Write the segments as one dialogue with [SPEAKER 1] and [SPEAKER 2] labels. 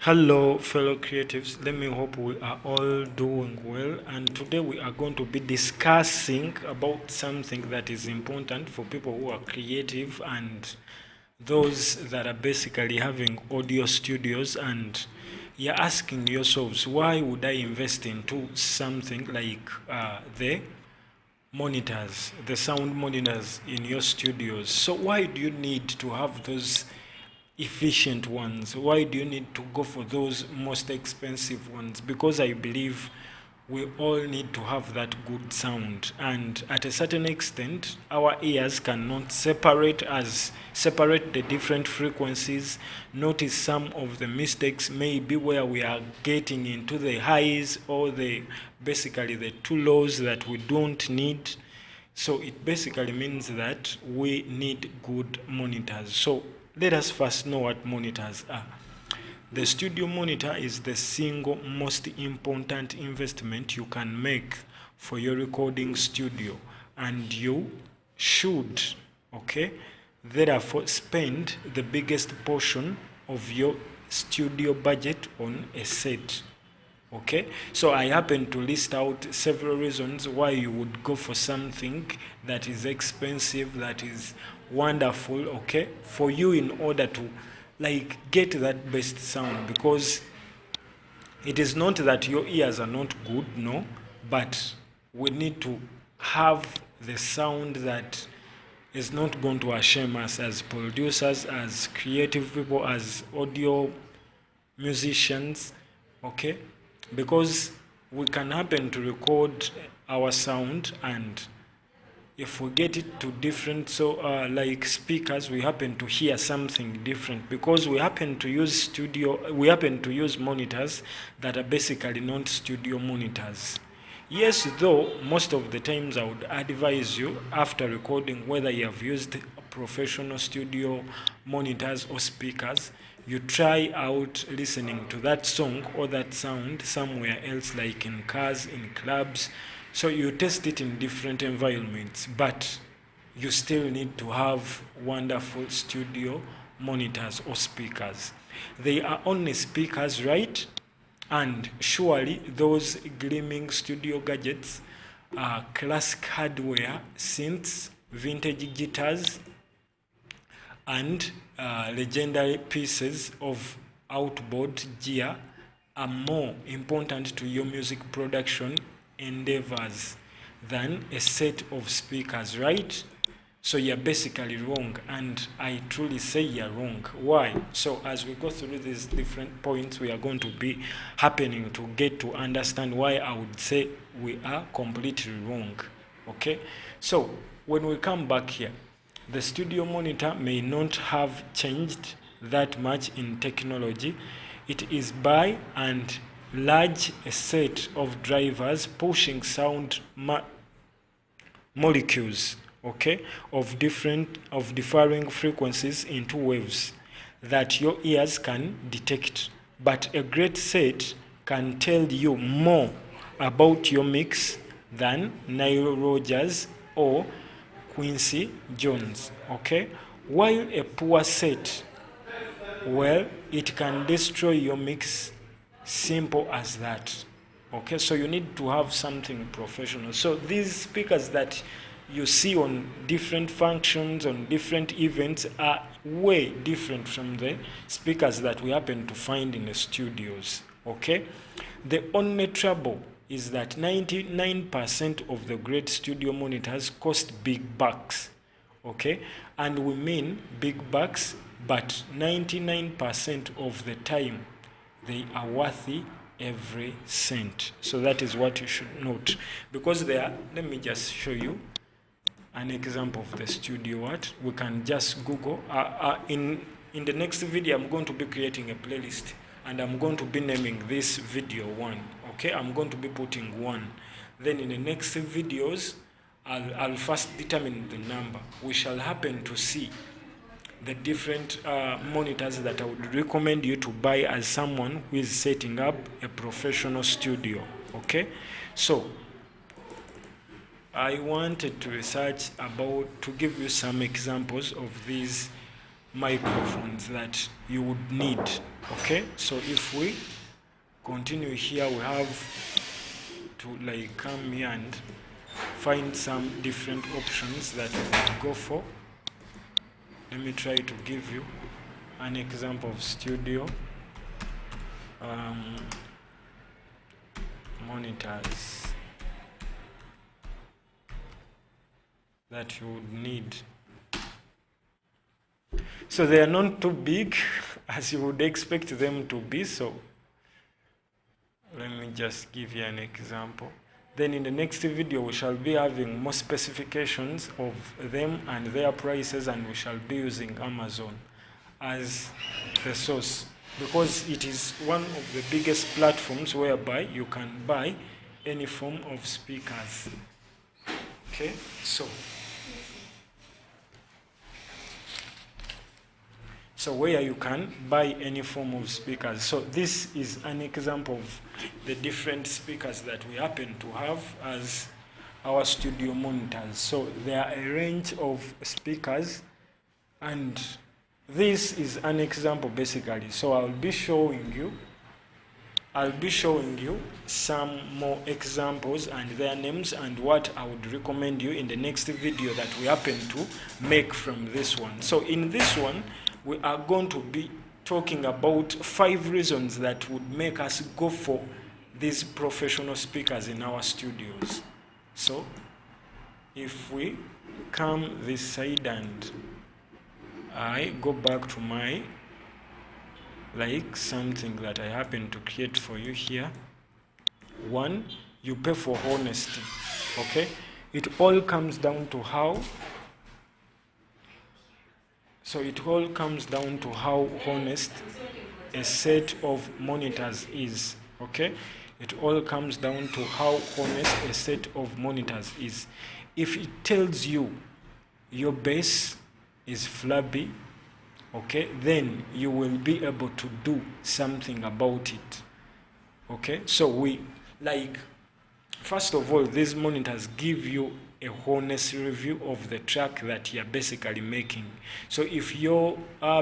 [SPEAKER 1] Hello fellow creatives, let me hope we are all doing well, and today we are going to be discussing about something that is important for people who are creative and those that are basically having audio studios, and you're asking yourselves, why would I invest into something like the monitors, the sound monitors in your studios? So why do you need to have those efficient ones? Why do you need to go for those most expensive ones? Because I believe we all need to have that good sound, and at a certain extent our ears cannot separate the different frequencies. Notice some of the mistakes may be where we are getting into the highs or the basically the too lows that we don't need. So it basically means that we need good monitors. So let us first know what monitors are. The studio monitor is the single most important investment you can make for your recording studio, and you should, therefore spend the biggest portion of your studio budget on a set. So I happen to list out several reasons why you would go for something that is expensive, that is wonderful, for you, in order to get that best sound. Because it is not that your ears are not good, no, but we need to have the sound that is not going to shame us as producers, as creative people, as audio musicians, because we can happen to record our sound, and if we get it to different like speakers, we happen to hear something different, because we happen to use monitors that are basically not studio monitors. Yes, though most of the times I would advise you, after recording, whether you have used professional studio monitors or speakers, you try out listening to that song or that sound somewhere else, like in cars, in clubs. So you test it in different environments, but you still need to have wonderful studio monitors or speakers. They are only speakers, right? And surely those gleaming studio gadgets are classic hardware, synths, vintage guitars, and legendary pieces of outboard gear are more important to your music production endeavors than a set of speakers, right? So you're basically wrong, and I truly say you're wrong. Why? So as we go through these different points, we are going to be happening to get to understand why I would say we are completely wrong. So when we come back here, the studio monitor may not have changed that much in technology. It is by and large a set of drivers pushing sound molecules, of differing frequencies into waves that your ears can detect. But a great set can tell you more about your mix than Nile Rodgers or Quincy Jones. While a poor set, well, it can destroy your mix. Simple as that. So you need to have something professional. So these speakers that you see on different functions, on different events, are way different from the speakers that we happen to find in the studios. The only trouble is that 99% of the great studio monitors cost big bucks. And we mean big bucks, but 99% of the time they are worthy every cent. So that is what you should note. Because let me just show you an example of the studio. We can just Google. In the next video, I'm going to be creating a playlist, and I'm going to be naming this video 1. I'm going to be putting 1. Then in the next videos, I'll first determine the number. We shall happen to see the different monitors that I would recommend you to buy as someone who is setting up a professional studio. So I wanted to give you some examples of these microphones that you would need. Okay, so if we continue here, we have to like come here and find some different options that we would go for. Let me try to give you an example of studio monitors that you would need. So they are not too big as you would expect them to be, so let me just give you an example. Then in the next video we shall be having more specifications of them and their prices, and we shall be using Amazon as the source, because it is one of the biggest platforms whereby you can buy any form of speakers. Okay, so where you can buy any form of speakers. So this is an example of the different speakers that we happen to have as our studio monitors. So there are a range of speakers, and this is an example basically. So I'll be showing you some more examples and their names and what I would recommend you in the next video that we happen to make from this one. So in this one, we are going to be talking about 5 reasons that would make us go for these professional speakers in our studios. So if we come this side and I go back to my something that I happen to create for you here. 1, you pay for honesty. Okay, it all comes down to how honest a set of monitors is. Okay, it all comes down to how honest a set of monitors is. If it tells you your bass is flabby, okay, then you will be able to do something about it. Okay, so we first of all, these monitors give you a honest review of the track that you're basically making. So if your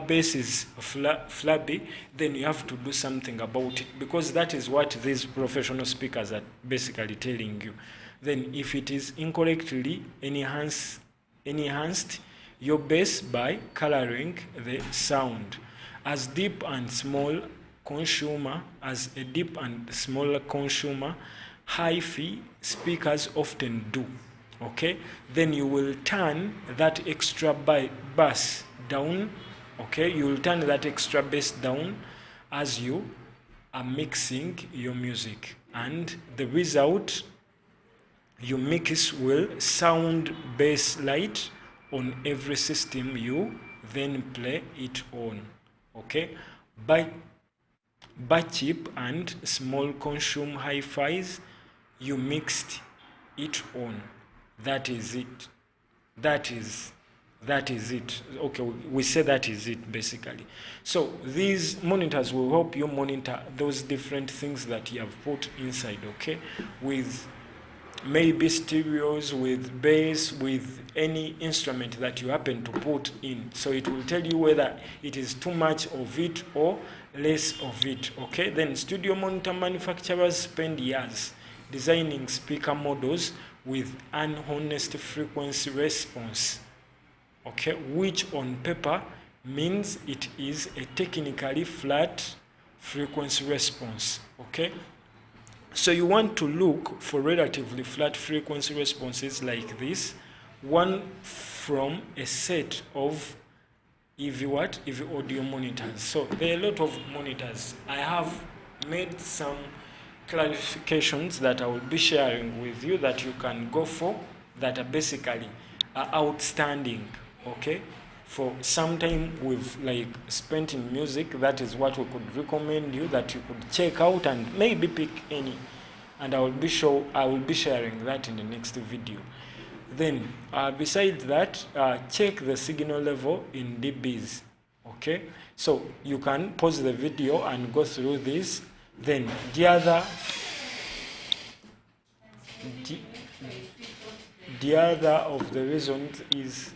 [SPEAKER 1] bass is flabby, then you have to do something about it, because that is what these professional speakers are basically telling you. Then if it is incorrectly enhanced your bass by coloring the sound as deep and small consumer, as a deep and smaller consumer, hi-fi speakers often do. Okay, then you will turn that extra bass down. Okay, you will turn that extra bass down as you are mixing your music, and the result you mix will sound bass light on every system you then play it on. Okay, by cheap and small consume hi-fis, you mixed it on. That is it. That is it. Okay, we say that is it basically. So these monitors will help you monitor those different things that you have put inside. Okay, with maybe stereos, with bass, with any instrument that you happen to put in. So it will tell you whether it is too much of it or less of it. Okay, then studio monitor manufacturers spend years designing speaker models with an honest frequency response, okay, which on paper means it is a technically flat frequency response. Okay, so you want to look for relatively flat frequency responses like this, one from a set of EV audio monitors. So there are a lot of monitors. I have made some clarifications that I will be sharing with you that you can go for, that are basically outstanding. Okay, for some time we've spent in music, that is what we could recommend you, that you could check out and maybe pick any, and I will be sharing that in the next video. Then besides that, check the signal level in dBs. Okay, so you can pause the video and go through this. Then the other of the reasons is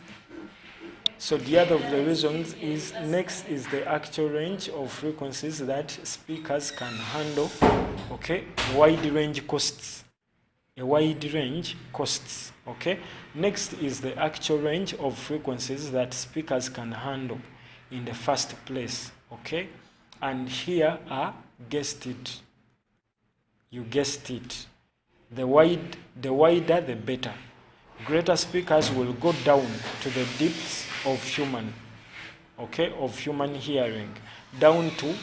[SPEAKER 1] So the other of the reasons is, next is the actual range of frequencies that speakers can handle. Okay, wide range costs. A wide range costs. Okay, next is the actual range of frequencies that speakers can handle in the first place. Okay, and here are guessed it. You guessed it. The wider the better. Greater speakers will go down to the depths of human, okay, of human hearing, down to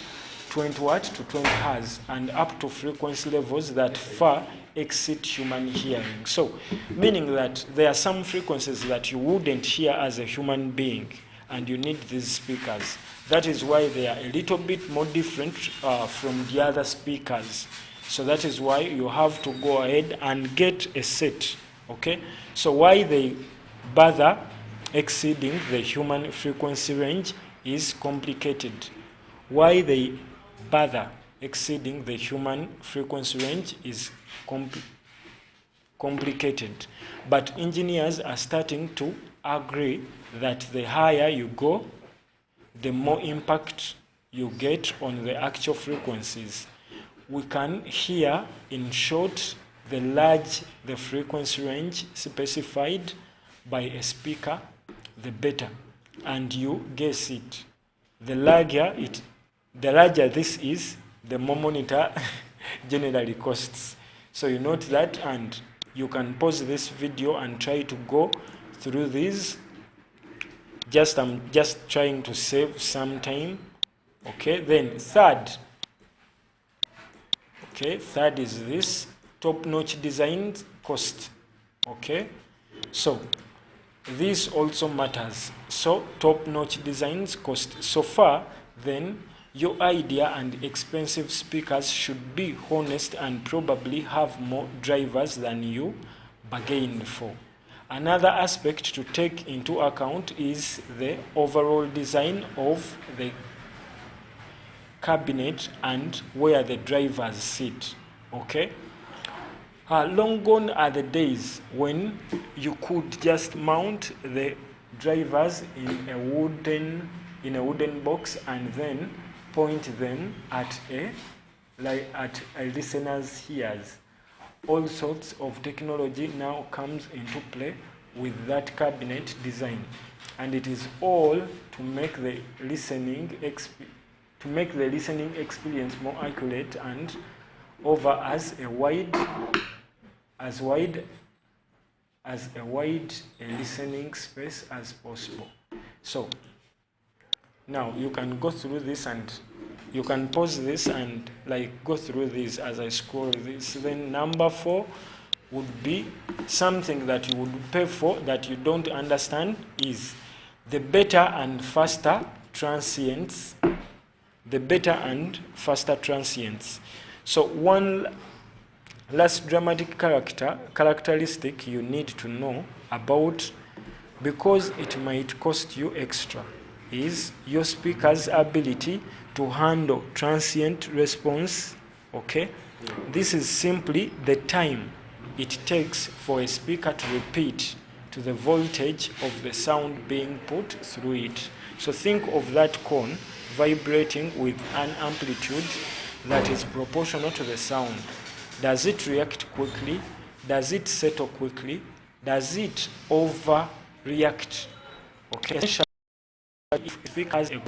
[SPEAKER 1] 20 watt to 20 hertz, and up to frequency levels that far exceed human hearing. So, meaning that there are some frequencies that you wouldn't hear as a human being, and you need these speakers. That is why they are a little bit more different from the other speakers. So that is why you have to go ahead and get a set. Okay? So why they bother exceeding the human frequency range is complicated. Why they bother exceeding the human frequency range is complicated. But engineers are starting to agree that the higher you go, the more impact you get on the actual frequencies. We can hear, in short, the larger the frequency range specified by a speaker, the better. And you guess it. The larger this is, the more monitor generally costs. So you note that, and you can pause this video and try to go through these. I'm just trying to save some time. Okay, then third. Okay, third is this, top-notch design cost. Okay, so this also matters. So top-notch designs cost. So far, then, your idea and expensive speakers should be honest and probably have more drivers than you bargained for. Another aspect to take into account is the overall design of the cabinet and where the drivers sit. Okay, long gone are the days when you could just mount the drivers in a wooden box and then point them at a listener's ears. All sorts of technology now comes into play with that cabinet design, and it is all to make the listening experience more accurate and over as wide a listening space as possible. So now you can go through this, and you can pause this and go through this as I scroll this. Then number 4 would be something that you would pay for that you don't understand is the better and faster transients. The better and faster transients. So one last dramatic characteristic you need to know about, because it might cost you extra, is your speaker's ability to handle transient response. Okay, this is simply the time it takes for a speaker to repeat to the voltage of the sound being put through it. So think of that cone vibrating with an amplitude that is proportional to the sound. Does it react quickly? Does it settle quickly? Does it overreact? Okay, if speakers a